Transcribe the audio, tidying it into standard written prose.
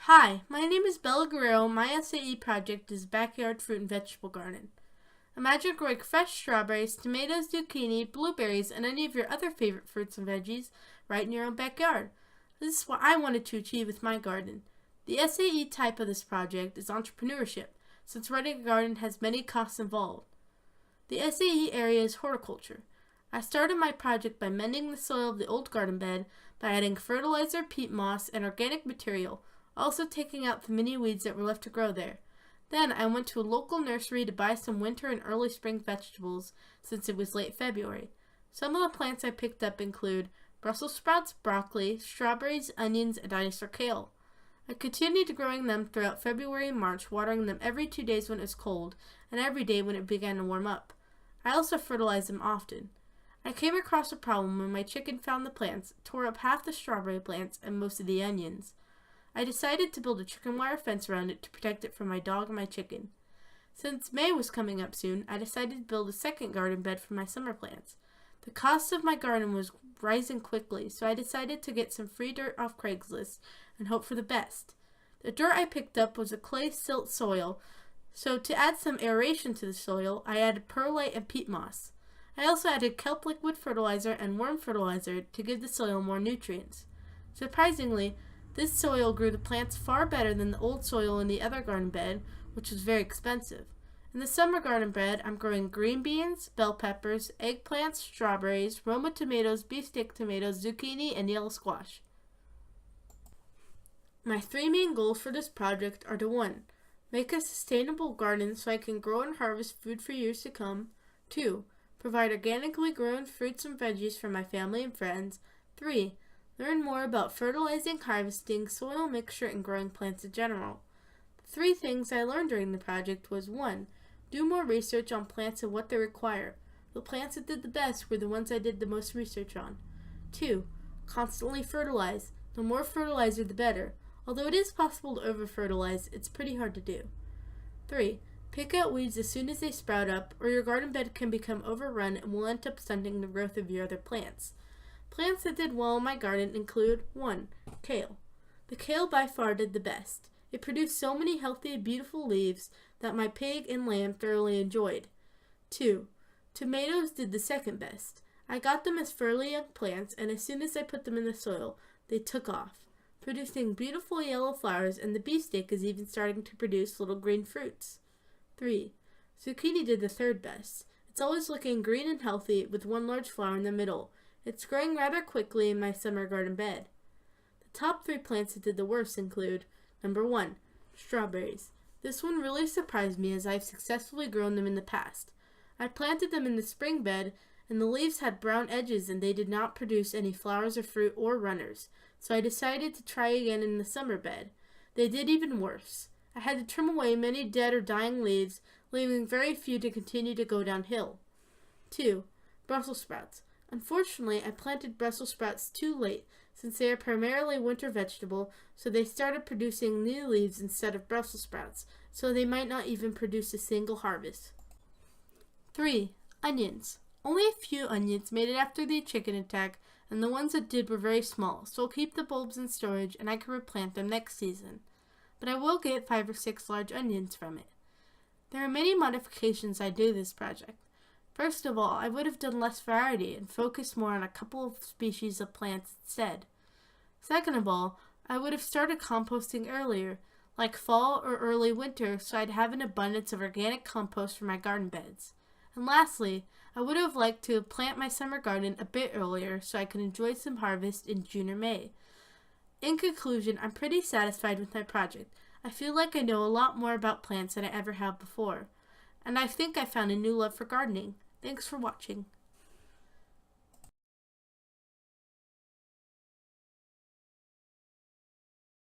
Hi, my name is Bella Guerrero. My SAE project is backyard fruit and vegetable garden. Imagine growing fresh strawberries, tomatoes, zucchini, blueberries, and any of your other favorite fruits and veggies right in your own backyard. This is what I wanted to achieve with my garden. The SAE type of this project is entrepreneurship, since running a garden has many costs involved. The SAE area is horticulture. I started my project by mending the soil of the old garden bed by adding fertilizer, peat moss, and organic material, also taking out the mini weeds that were left to grow there. Then I went to a local nursery to buy some winter and early spring vegetables since it was late February. Some of the plants I picked up include Brussels sprouts, broccoli, strawberries, onions, and dinosaur kale. I continued growing them throughout February and March, watering them every 2 days when it was cold and every day when it began to warm up. I also fertilized them often. I came across a problem when my chicken found the plants, tore up half the strawberry plants and most of the onions. I decided to build a chicken wire fence around it to protect it from my dog and my chicken. Since May was coming up soon, I decided to build a second garden bed for my summer plants. The cost of my garden was rising quickly, so I decided to get some free dirt off Craigslist and hope for the best. The dirt I picked up was a clay silt soil, so to add some aeration to the soil, I added perlite and peat moss. I also added kelp liquid fertilizer and worm fertilizer to give the soil more nutrients. Surprisingly, this soil grew the plants far better than the old soil in the other garden bed, which was very expensive. In the summer garden bed, I'm growing green beans, bell peppers, eggplants, strawberries, Roma tomatoes, beefsteak tomatoes, zucchini, and yellow squash. My 3 main goals for this project are to 1. Make a sustainable garden so I can grow and harvest food for years to come. 2. Provide organically grown fruits and veggies for my family and friends. 3. Learn more about fertilizing, harvesting, soil mixture, and growing plants in general. The 3 things I learned during the project was 1. Do more research on plants and what they require. The plants that did the best were the ones I did the most research on. 2. Constantly fertilize. The more fertilizer the better. Although it is possible to over-fertilize, it's pretty hard to do. 3. Pick out weeds as soon as they sprout up, or your garden bed can become overrun and will end up stunting the growth of your other plants. Plants that did well in my garden include 1. Kale. The kale by far did the best. It produced so many healthy and beautiful leaves that my pig and lamb thoroughly enjoyed. 2. Tomatoes did the second best. I got them as fairly young plants, and as soon as I put them in the soil, they took off, producing beautiful yellow flowers, and the beefsteak is even starting to produce little green fruits. 3. Zucchini did the third best. It's always looking green and healthy with one large flower in the middle. It's growing rather quickly in my summer garden bed. The top 3 plants that did the worst include number 1. Strawberries. This one really surprised me as I've successfully grown them in the past. I planted them in the spring bed and the leaves had brown edges and they did not produce any flowers or fruit or runners, so I decided to try again in the summer bed. They did even worse. I had to trim away many dead or dying leaves, leaving very few to continue to go downhill. 2. Brussels sprouts. Unfortunately, I planted Brussels sprouts too late, since they are primarily winter vegetable, so they started producing new leaves instead of Brussels sprouts, so they might not even produce a single harvest. 3. Onions. Only a few onions made it after the chicken attack, and the ones that did were very small, so I'll keep the bulbs in storage and I can replant them next season. But I will get 5 or 6 large onions from it. There are many modifications I do this project. First of all, I would have done less variety and focused more on a couple of species of plants instead. Second of all, I would have started composting earlier, like fall or early winter, so I'd have an abundance of organic compost for my garden beds. And lastly, I would have liked to plant my summer garden a bit earlier so I could enjoy some harvest in June or May. In conclusion, I'm pretty satisfied with my project. I feel like I know a lot more about plants than I ever have before, and I think I found a new love for gardening. Thanks for watching.